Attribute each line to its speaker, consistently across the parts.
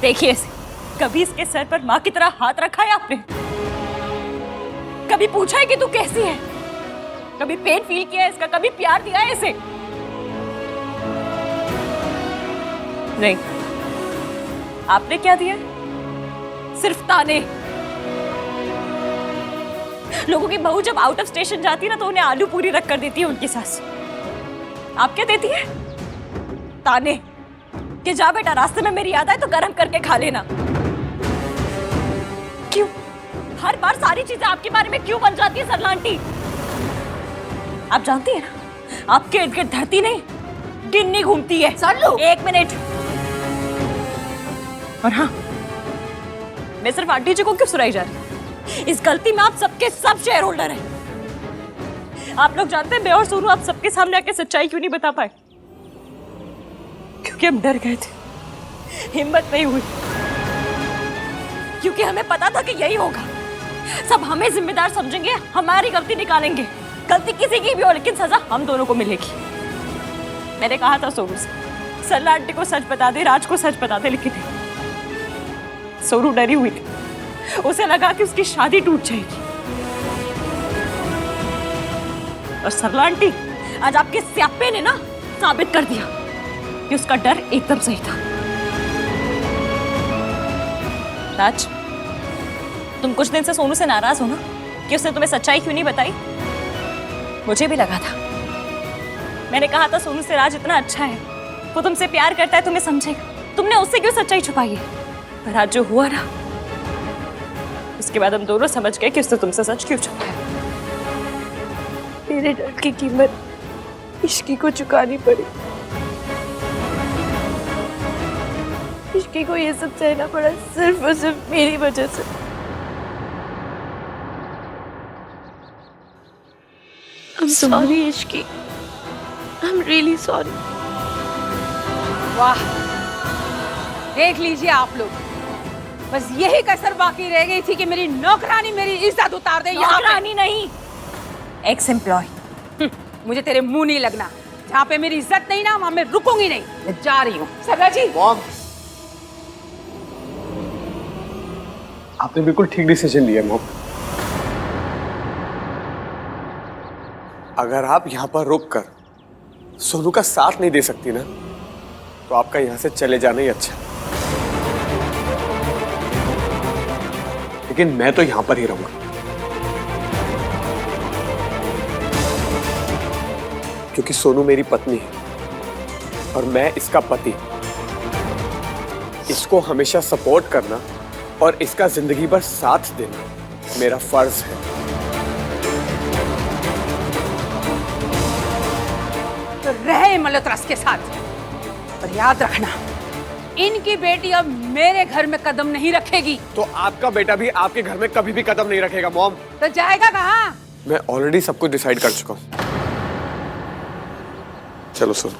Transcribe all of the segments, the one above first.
Speaker 1: देखिए इसे, कभी इसके सर पर माँ की तरह हाथ रखा है आपने? कभी पूछा है कि तू कैसी है? कभी पेन फील किया है इसका? कभी प्यार दिया है इसे? नहीं। आपने क्या दिया? सिर्फ ताने। लोगों की बहू जब आउट ऑफ स्टेशन जाती है ना तो उन्हें आलू पूरी रख कर देती है उनकी सास। आप क्या देती है? ताने कि जा बेटा, रास्ते में मेरी याद आए तो गरम करके खा लेना। क्यों हर बार सारी चीजें आपके बारे में क्यों बन जाती है सरला आंटी? आप जानती है ना, आपके इर्द गिर्द धरती नहीं गिन्नी घूमती है। सरलू, एक मिनट। और हाँ, मैं सिर्फ आंटी जी को क्यों सुनाई जा रही? इस गलती में आप सबके सब शेयर होल्डर हैं। आप लोग जानते हैं मैं और सोनू आप सबके सामने आके सच्चाई क्यों नहीं बता पाए? क्योंकि हम डर गए थे, हिम्मत नहीं हुई। क्योंकि हमें पता था कि यही होगा, सब हमें जिम्मेदार समझेंगे, हमारी गलती निकालेंगे। गलती किसी की भी हो लेकिन सजा हम दोनों को मिलेगी। मैंने कहा था सोनू से, सरला आंटी को सच बता दे, राज को सच बता दे, लेकिन सोनू डरी हुई थी। उसे लगा कि उसकी शादी टूट जाएगी। और सरला आंटी, आज आपके स्यापे ने ना साबित कर दिया कि उसका डर एकदम सही था। राज, तुम कुछ दिन से सोनू से नाराज हो ना कि उसने तुम्हें सच्चाई क्यों नहीं बताई? मुझे भी लगा था। मैंने कहा था सोनू से, राज इतना अच्छा है, वो तुमसे प्यार करता है, तुम्हें समझेगा। तुमने उससे क्यों सच्चाई छुपाई है? पर आज जो हुआ ना, उसके बाद हम दोनों समझ गए कि उसने तुमसे सच क्यों छुपाया। मेरे डर की कीमत इश्की को चुकानी पड़ी। इश्की को ये सब सहना पड़ा सिर्फ और सिर्फ मेरी वजह से। I'm sorry Ishki, I'm really sorry।
Speaker 2: वाह, देख लीजिए आप लोग, बस यही कसर बाकी रह गई थी कि मेरी नौकरानी मेरी इज्जत उतार दे।
Speaker 1: नौकरानी नहीं, एक्स एम्प्लॉय।
Speaker 2: मुझे तेरे मुंह नहीं लगना। जहाँ पे मेरी इज्जत नहीं ना, वहाँ मैं रुकूंगी नहीं। मैं जा रही हूँ। सरला जी,
Speaker 3: मॉम, आपने बिल्कुल ठीक डिसीजन लिया मॉम। अगर आप यहाँ पर रुक कर सोनू का साथ नहीं दे सकती ना, तो आपका यहाँ से चले जाना ही अच्छा। लेकिन मैं तो यहाँ पर ही रहूंगा, क्योंकि सोनू मेरी पत्नी है और मैं इसका पति। इसको हमेशा सपोर्ट करना और इसका जिंदगी भर साथ देना मेरा फर्ज है।
Speaker 2: तो रहे मल्होत्रा के साथ, पर याद रखना, इनकी बेटी अब मेरे घर में कदम नहीं रखेगी।
Speaker 3: तो आपका बेटा भी आपके घर में कभी भी कदम नहीं रखेगा मॉम।
Speaker 2: तो जाएगा कहाँ?
Speaker 3: मैं ऑलरेडी सब कुछ डिसाइड कर चुका हूँ। चलो सुनो।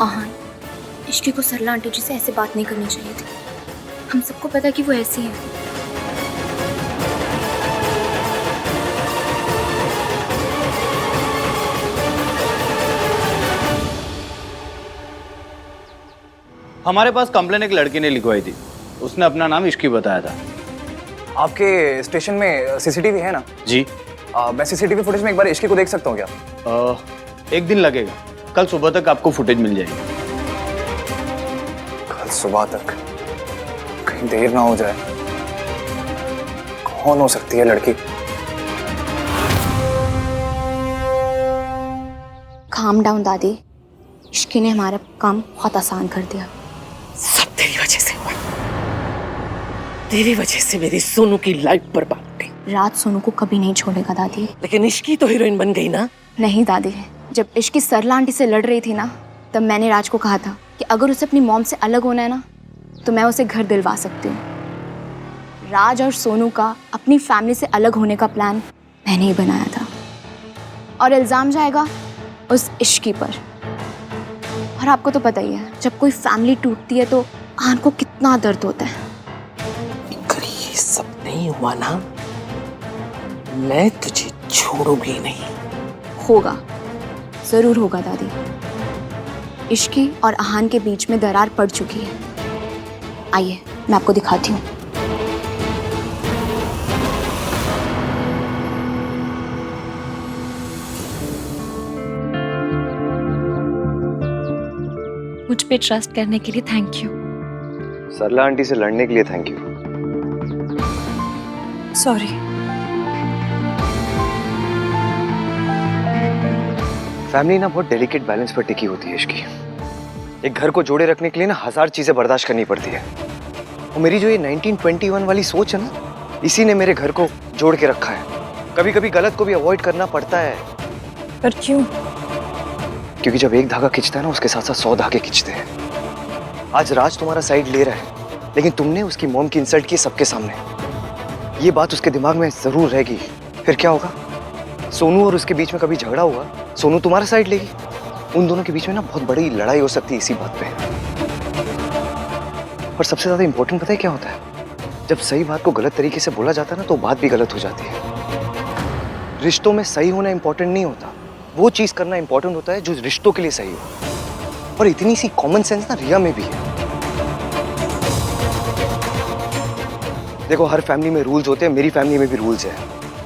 Speaker 4: आहान, इश्की को सरला आंटी जी से ऐसे बात नहीं करनी चाहिए थी। हम सबको पता कि वो ऐसी है।
Speaker 5: हमारे पास कंप्लेन एक लड़की ने लिखवाई थी, उसने अपना नाम इश्की बताया था।
Speaker 6: आपके स्टेशन में सीसीटीवी है ना?
Speaker 5: जी।
Speaker 6: मैं सीसीटीवी फुटेज में एक बार इश्की को देख सकता हूँ क्या?
Speaker 5: एक दिन लगेगा, कल सुबह तक आपको फुटेज मिल जाएगी।
Speaker 6: कल सुबह तक? कहीं देर ना हो जाए। कौन हो सकती है लड़की?
Speaker 4: काम डाउन दादी, इश्की ने हमारा काम बहुत आसान कर दिया।
Speaker 7: सब तेरी वजह से हुआ। तेरी वजह से मेरी सोनू की लाइफ बर्बाद हो गई।
Speaker 4: राज सोनू को कभी नहीं छोड़ेगा दादी।
Speaker 7: लेकिन इश्की तो हीरोइन बन गई ना।
Speaker 4: नहीं दादी, जब इश्की सरला आंटी से लड़ रही थी ना, तब मैंने राज को कहा था कि अगर उसे अपनी मॉम से अलग होना है ना, तो मैं उसे घर दिलवा सकती हूँ। राज और सोनू का अपनी फैमिली से अलग होने का प्लान मैंने ही बनाया था, और इल्ज़ाम जाएगा उस इश्की पर। और आपको तो पता ही है, जब कोई फैमिली टूटती है तो आन को कितना दर्द होता है।
Speaker 7: अगर ये सब नहीं हुआ ना, मैं तुझे छोड़ूंगी नहीं।
Speaker 4: होगा, जरूर होगा दादी। इश्की और आहान के बीच में दरार पड़ चुकी है। आइए मैं आपको दिखाती हूँ।
Speaker 1: मुझ पे ट्रस्ट करने के लिए थैंक यू।
Speaker 6: सरला आंटी से लड़ने के लिए थैंक यू।
Speaker 1: सॉरी।
Speaker 6: फैमिली ना बहुत डेलिकेट बैलेंस पर टिकी होती है इसकी। एक घर को जोड़े रखने के लिए ना 1000 चीजें बर्दाश्त करनी पड़ती है। और मेरी जो ये 1921 वाली सोच है ना, इसी ने मेरे घर को जोड़ के रखा है। कभी कभी गलत को भी अवॉइड करना पड़ता है।
Speaker 1: पर क्यों?
Speaker 6: क्योंकि जब एक धागा खिंचता है ना, उसके साथ साथ 100 धागे खिंचते हैं। आज राज तुम्हारा साइड ले रहा है, लेकिन तुमने उसकी मॉम की इंसल्ट की सबके सामने। ये बात उसके दिमाग में जरूर रहेगी। फिर क्या होगा? सोनू और उसके बीच में कभी झगड़ा हुआ, सोनू तुम्हारा साइड लेगी। उन दोनों के बीच में ना बहुत बड़ी लड़ाई हो सकती है इसी बात पे। और सबसे ज्यादा इंपॉर्टेंट पता है क्या होता है? जब सही बात को गलत तरीके से बोला जाता है ना, तो बात भी गलत हो जाती है। रिश्तों में सही होना इंपॉर्टेंट नहीं होता, वो चीज करना इंपॉर्टेंट होता है जो रिश्तों के लिए सही हो। और इतनी सी कॉमन सेंस ना रिया में भी है। देखो, हर फैमिली में रूल्स होते हैं, मेरी फैमिली में भी रूल्स है।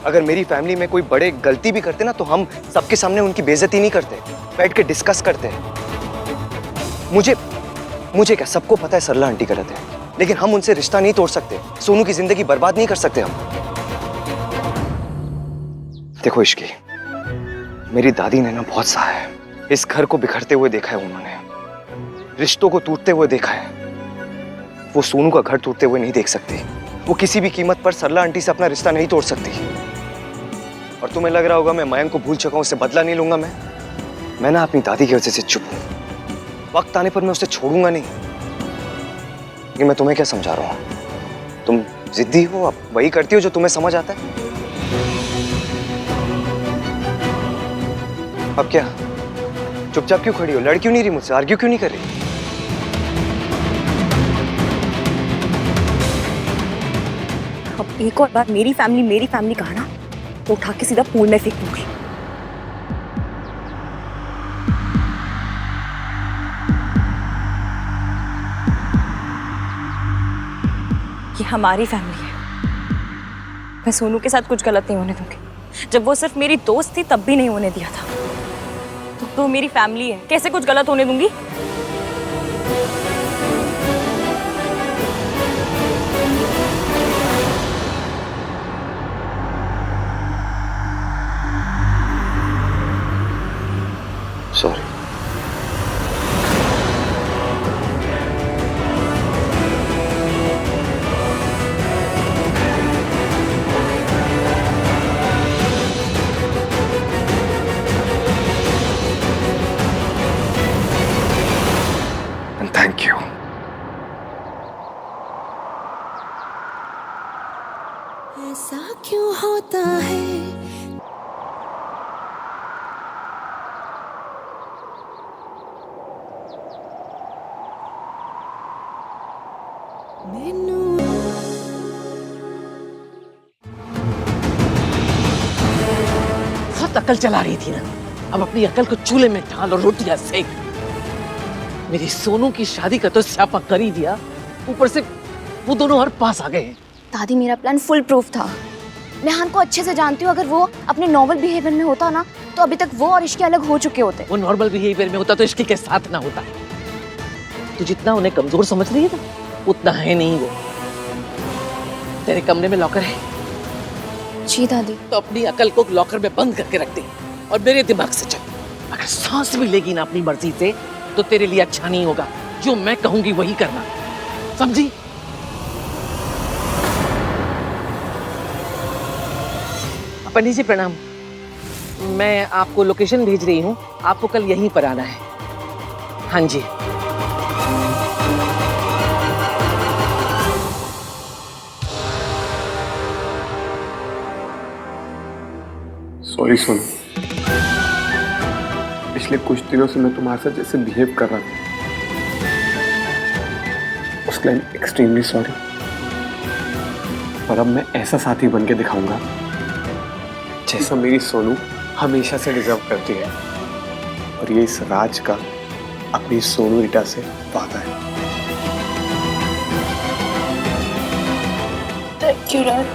Speaker 6: अगर मेरी फैमिली में कोई बड़े गलती भी करते ना, तो हम सबके सामने उनकी बेइज्जती नहीं करते, बैठ के डिस्कस करते हैं। मुझे क्या, सबको पता है सरला आंटी गलत है, लेकिन हम उनसे रिश्ता नहीं तोड़ सकते। सोनू की जिंदगी बर्बाद नहीं कर सकते हम। देखो इश्की, मेरी दादी ने ना बहुत सहा है। इस घर को बिखरते हुए देखा है उन्होंने, रिश्तों को टूटते हुए देखा है। वो सोनू का घर टूटते हुए नहीं देख सकती। वो किसी भी कीमत पर सरला आंटी से अपना रिश्ता नहीं तोड़ सकती। और तुम्हें लग रहा होगा मैं मयंक को भूल चुका हूं, उससे बदला नहीं लूंगा। मैं ना अपनी दादी की वजह से चुप हूं। वक्त आने पर मैं उसे छोड़ूंगा नहीं। लेकिन मैं तुम्हें क्या समझा रहा हूं? तुम जिद्दी हो, अब वही करती हो जो तुम्हें समझ आता है। अब क्या चुपचाप क्यों खड़ी हो? लड़ क्यों नहीं रही मुझसे? आर्ग्यू क्यों नहीं कर रही?
Speaker 1: अब एक और बार मेरी फैमिली कहा ना, तो उठा के सीधा पूल में फेंक दूंगी। ये हमारी फैमिली है। मैं सोनू के साथ कुछ गलत नहीं होने दूंगी। जब वो सिर्फ मेरी दोस्त थी तब भी नहीं होने दिया था। तो मेरी फैमिली है, कैसे कुछ गलत होने दूंगी?
Speaker 6: सॉरी। And thank you.
Speaker 8: ऐसा क्यों होता है?
Speaker 7: बहुत अकल चला रही थी ना, अब अपनी अकल को चूल्हे में डाल और रोटियां सेक। मेरी सोनू की शादी का तो स्यापा कर ही दिया, ऊपर से वो दोनों हर पास आ गए हैं।
Speaker 4: दादी मेरा प्लान फुल प्रूफ था। मैं हान को अच्छे से जानती हूँ। अगर वो अपने नॉर्मल बिहेवियर में होता ना, तो अभी तक वो और इश्की अलग हो चुके होते।
Speaker 7: वो नॉर्मल बिहेवियर में होता तो इश्की के साथ ना होता। तू जितना उन्हें कमजोर समझ रही है ना, उतना है नहीं वो। तेरे कमरे में लॉकर है?
Speaker 4: जी दादी।
Speaker 7: तो अपनी अकल को लॉकर में बंद करके रख दे और मेरे दिमाग से चल। अगर सांस भी लेगी ना अपनी मर्जी से, तो तेरे लिए अच्छा नहीं होगा। जो मैं कहूंगी वही करना, समझी? पंडित जी प्रणाम। मैं आपको लोकेशन भेज रही हूँ, आपको कल यहीं पर आना है। हाँ जी।
Speaker 3: सॉरी सोनू, पिछले कुछ दिनों से मैं तुम्हारे साथ जैसे बिहेव कर रहा था, उसके लिए एक्सट्रीमली सॉरी। पर अब मैं ऐसा साथी बन के दिखाऊंगा जैसा मेरी सोनू हमेशा से डिजर्व करती है। और ये इस राज का अपनी सोनू रीटा से वादा है।
Speaker 9: थैंक यू राज।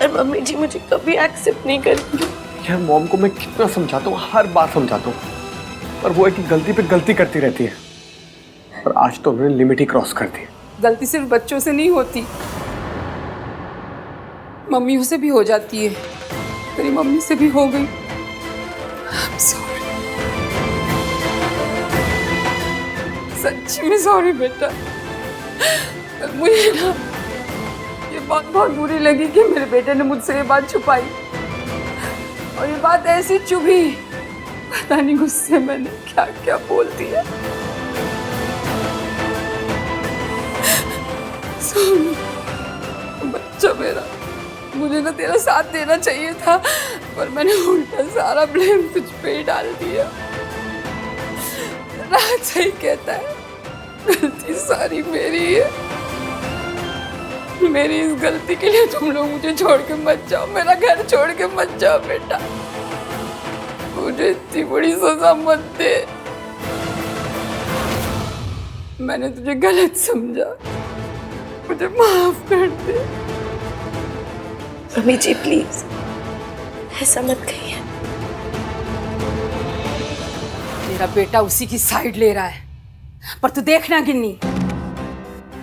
Speaker 9: और मम्मी जी मुझे कभी एक्सेप्ट नहीं करेंगी।
Speaker 3: यार मॉम को मैं कितना समझाता हूँ, हर बार समझाता हूँ, पर वो एक गलती पे गलती करती रहती है। और आज तो उन्होंने लिमिट ही क्रॉस कर दी।
Speaker 2: गलती सिर्फ बच्चों से नहीं होती, मम्मियों से भी हो जाती है। तेरी मम्मी से भी हो गई। I'm sorry. सच्ची में सॉरी बेटा। मुझे ना ये बात बहुत बुरी लगी कि मेरे बेटे ने मुझसे ये बात छुपाई, और ये बात ऐसी चुभी, पता नहीं गुस्से मैंने क्या क्या बोल दिया। बच्चा मेरा, मुझे ना तेरा साथ देना चाहिए था, पर मैंने उल्टा सारा ब्लेम तुझ पे ही डाल दिया। राज सही कहता है, गलती सारी मेरी है। मेरी इस गलती के लिए तुम लोग मुझे छोड़ के मत जाओ, मेरा घर छोड़ के मत जाओ बेटा। मुझे इतनी बड़ी सजा मत दे। मैंने तुझे गलत समझा, मुझे माफ कर दे।
Speaker 9: मम्मी जी प्लीज ऐसा मत कहिए।
Speaker 2: तेरा बेटा उसी की साइड ले रहा है, पर तू देखना गिन्नी,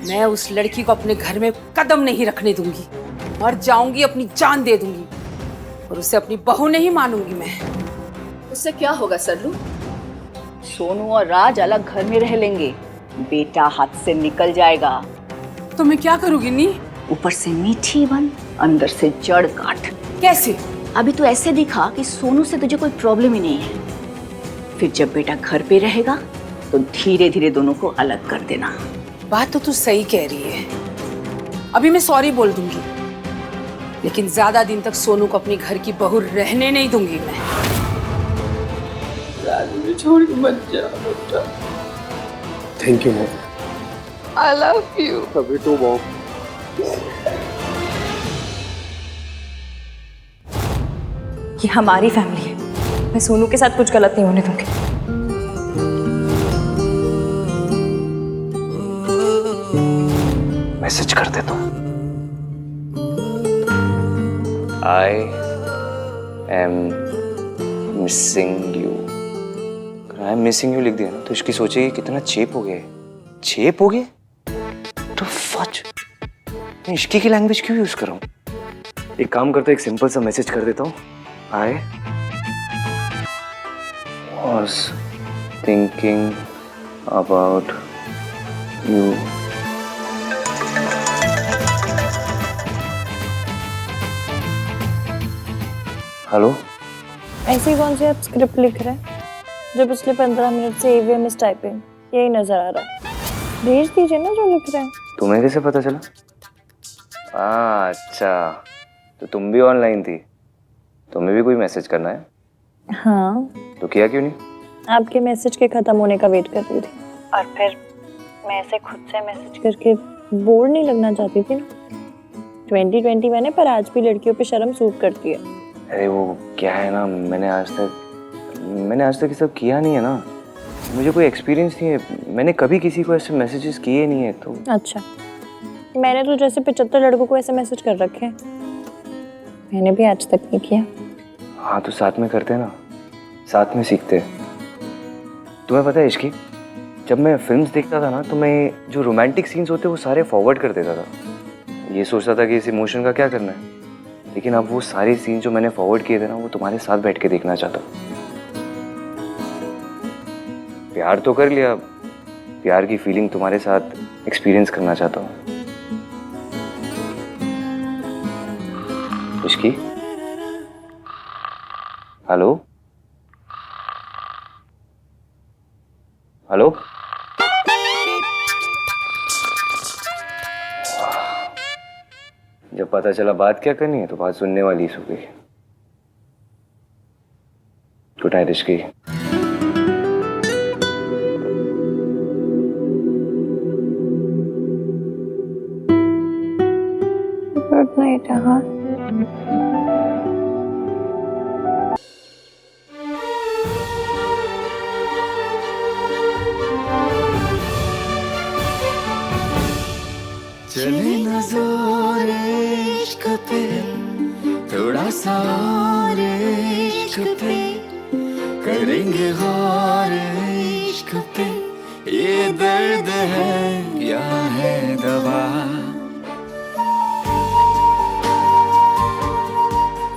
Speaker 2: मैं उस लड़की को अपने घर में कदम नहीं रखने दूंगी। मर जाऊंगी, अपनी जान दे दूंगी, और उसे अपनी बहू नहीं मानूंगी मैं।
Speaker 10: उससे क्या होगा सरलू? सोनू और राज अलग घर में रह लेंगे, बेटा हाथ से निकल जाएगा।
Speaker 2: तो मैं क्या करूँ गिन्नी?
Speaker 10: ऊपर से मीठी बन, अंदर से जड़ काट।
Speaker 2: कैसे?
Speaker 10: अभी तो ऐसे दिखा कि सोनू से तुझे कोई प्रॉब्लम ही नहीं है, फिर जब बेटा घर पे रहेगा तो धीरे धीरे दोनों को अलग कर देना।
Speaker 2: बात तो तू सही कह रही है। अभी मैं सॉरी बोल दूंगी, लेकिन ज्यादा दिन तक सोनू को अपनी घर की बहू रहने नहीं दूंगी मैं। मुझे छोड़ के मत जा बेटा।
Speaker 3: Thank you mom.
Speaker 2: I love you.
Speaker 3: अभी तो मॉम।
Speaker 1: ये हमारी फैमिली है, मैं सोनू के साथ कुछ गलत नहीं होने दूंगी।
Speaker 6: मैसेज कर देता हूँ। I am missing you. I am missing you लिख दिया ना तो इसकी सोचेगी कितना चेप हो गया है। चेप हो गया तो फच, मैं इश्की की लैंग्वेज क्यों यूज कर रहा हूँ? एक काम करता हूँ, एक सिंपल सा मैसेज कर देता हूँ। I was thinking about you. Hello.
Speaker 1: ऐसी कौन सी आप स्क्रिप्ट लिख रहे हैं जो पिछले 15 मिनट से AVM इज टाइपिंग यही नजर आ रहा है? भेज दीजिए ना जो लिख रहे हैं।
Speaker 6: तुम्हें कैसे पता चला? अच्छा, तो तुम भी ऑनलाइन थी, तुम्हें भी कोई मैसेज करना है?
Speaker 1: हाँ।
Speaker 6: तो किया क्यों नहीं?
Speaker 1: आपके मैसेज के खत्म होने का वेट कर रही थी, और फिर मैं ऐसे खुद से मैसेज करके बोर नहीं लगना चाहती थी ना। 2020 मैंने, पर आज भी लड़कियों पे शर्म सूट करती है।
Speaker 6: अरे वो क्या है ना, मैंने आज तक ये सब किया नहीं है ना, मुझे कोई एक्सपीरियंस नहीं है, मैंने कभी किसी को ऐसे मैसेजेस किए नहीं है। तो
Speaker 1: अच्छा, मैंने तो जैसे 75 लड़कों को ऐसे मैसेज कर रखे हैं, मैंने भी आज तक नहीं किया।
Speaker 6: हाँ तो साथ में करते ना, साथ में सीखते। तुम्हें पता है इश्की, जब मैं फिल्म्स देखता था ना तो मैं जो रोमांटिक सीन्स होते वो सारे फॉरवर्ड कर देता था। ये सोचता था कि इस इमोशन का क्या करना है, लेकिन अब वो सारे सीन जो मैंने फॉरवर्ड किए थे ना वो तुम्हारे साथ बैठ के देखना चाहता हूँ। प्यार तो कर लिया, प्यार की फीलिंग तुम्हारे साथ एक्सपीरियंस करना चाहता हूँ। Ishki, hello hello. जब पता चला बात क्या करनी है तो बात सुनने वाली ही हो गई। Good night Ishki.
Speaker 1: Good night. हाँ
Speaker 8: सा और इश्क पे, करेंगे गौर इश्क पे, ये दर्द है या है दवा।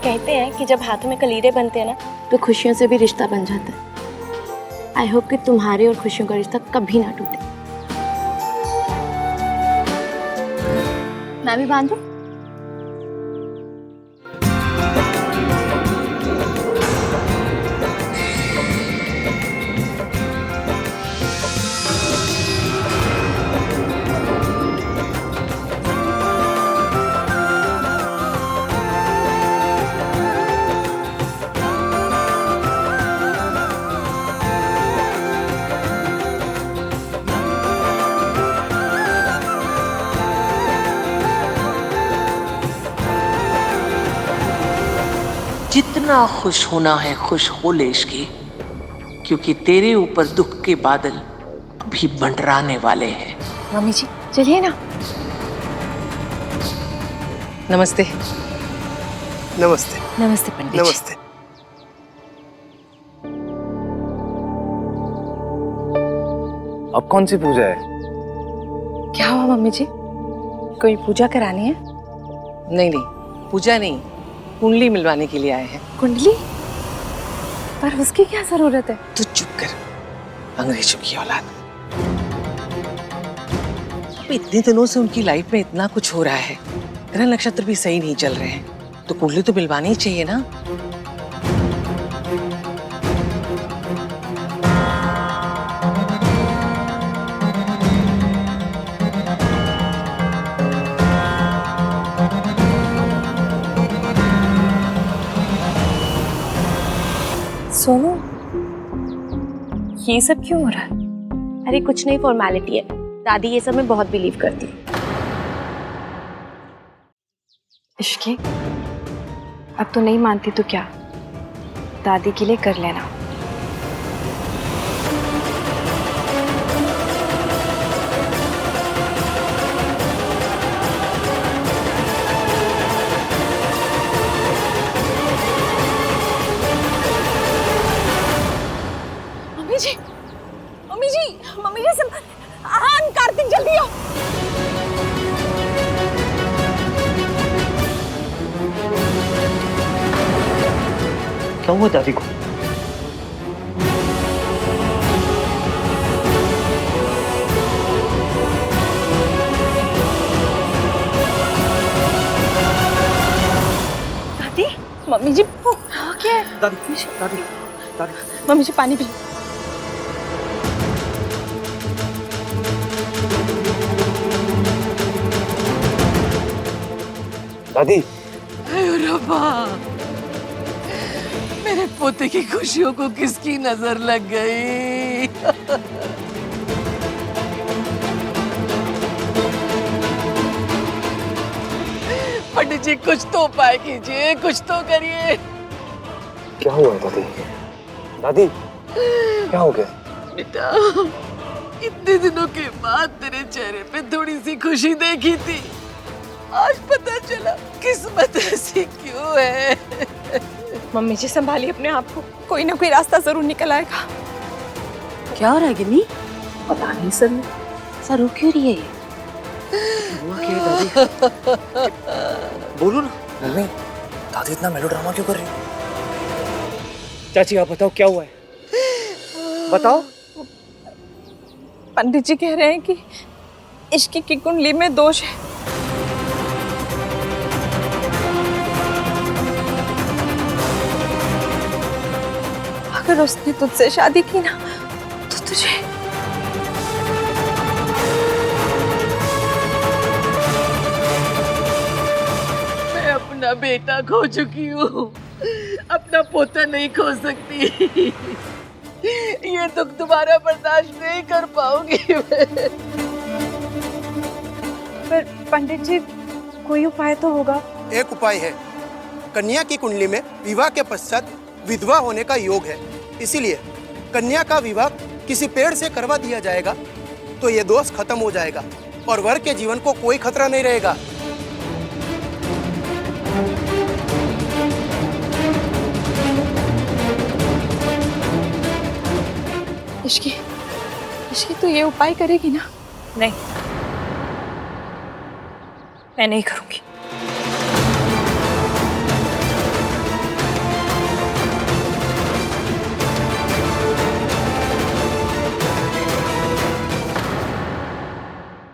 Speaker 9: कहते हैं कि जब हाथों में कलीरे बनते हैं ना, तो खुशियों से भी रिश्ता बन जाता है। आई होप कि तुम्हारे और खुशियों का रिश्ता कभी ना टूटे।
Speaker 4: मैं भी बांधूं?
Speaker 7: जितना खुश होना है खुश हो ले इश्की, क्योंकि तेरे ऊपर दुख के बादल अभी मंडराने वाले हैं।
Speaker 4: मम्मी जी चलिए ना।
Speaker 7: नमस्ते।
Speaker 3: नमस्ते।
Speaker 7: नमस्ते पंडित जी।
Speaker 3: नमस्ते।
Speaker 6: अब कौन सी पूजा है?
Speaker 4: क्या हुआ मम्मी जी, कोई पूजा करानी है?
Speaker 7: नहीं नहीं, पूजा नहीं, कुंडली मिलवाने के लिए आए हैं।
Speaker 4: कुंडली? पर उसकी क्या जरूरत है?
Speaker 7: तू चुप कर, अंग्रेजों की औलाद। अब इतने दिनों से उनकी लाइफ में इतना कुछ हो रहा है, ग्रह नक्षत्र भी सही नहीं चल रहे हैं, तो कुंडली तो मिलवानी ही चाहिए ना।
Speaker 9: सोनू, ये सब क्यों हो रहा है? अरे कुछ नहीं, फॉर्मेलिटी है। दादी ये सब में बहुत बिलीव करती है।
Speaker 4: इश्की, अब तो नहीं मानती तो क्या, दादी के लिए कर लेना।
Speaker 1: मम्मी जी सब कार्तिक जल्दी आओ।
Speaker 6: क्या हुआ दादी को?
Speaker 1: दादी, मम्मी जी क्या है?
Speaker 3: दादी, दादी, दादी।
Speaker 1: मम्मी जी पानी पी।
Speaker 6: दादी।
Speaker 7: रब्बा, मेरे पोते की खुशियों को किसकी नजर लग गई? पंडित जी कुछ तो उपाय कीजिए, कुछ तो करिए।
Speaker 6: क्या हुआ दादी? दादी क्या हो गया?
Speaker 7: बेटा, इतने दिनों के बाद तेरे चेहरे पे थोड़ी सी खुशी देखी थी, आज पता चला किस्मत ऐसी क्यों है।
Speaker 1: मम्मी जी संभालिए अपने आप को, कोई ना कोई रास्ता जरूर निकल आएगा।
Speaker 10: क्या हो रहा है गिन्नी? पता नहीं सर, सर रो क्यों रही है ये?
Speaker 6: बोलो ना। मम्मी, दादी इतना मेलोड्रामा क्यों कर रही है? चाची आप बताओ क्या हुआ है, बताओ।
Speaker 1: पंडित जी कह रहे हैं कि इश्क की कुंडली में दोष है। अगर उसने तुझसे शादी की ना, तो तुझे
Speaker 7: मैं अपना बेटा खो चुकी हूँ, अपना पोता नहीं खो सकती। ये दुख दोबारा बर्दाश्त नहीं कर पाऊंगी मैं।
Speaker 1: पर पंडित जी कोई उपाय तो होगा।
Speaker 11: एक उपाय है, कन्या की कुंडली में विवाह के पश्चात विधवा होने का योग है, इसीलिए कन्या का विवाह किसी पेड़ से करवा दिया जाएगा तो ये दोष खत्म हो जाएगा और वर के जीवन को कोई खतरा नहीं रहेगा।
Speaker 4: इश्की, इश्की तो ये उपाय करेगी ना?
Speaker 1: नहीं, मैं नहीं करूंगी।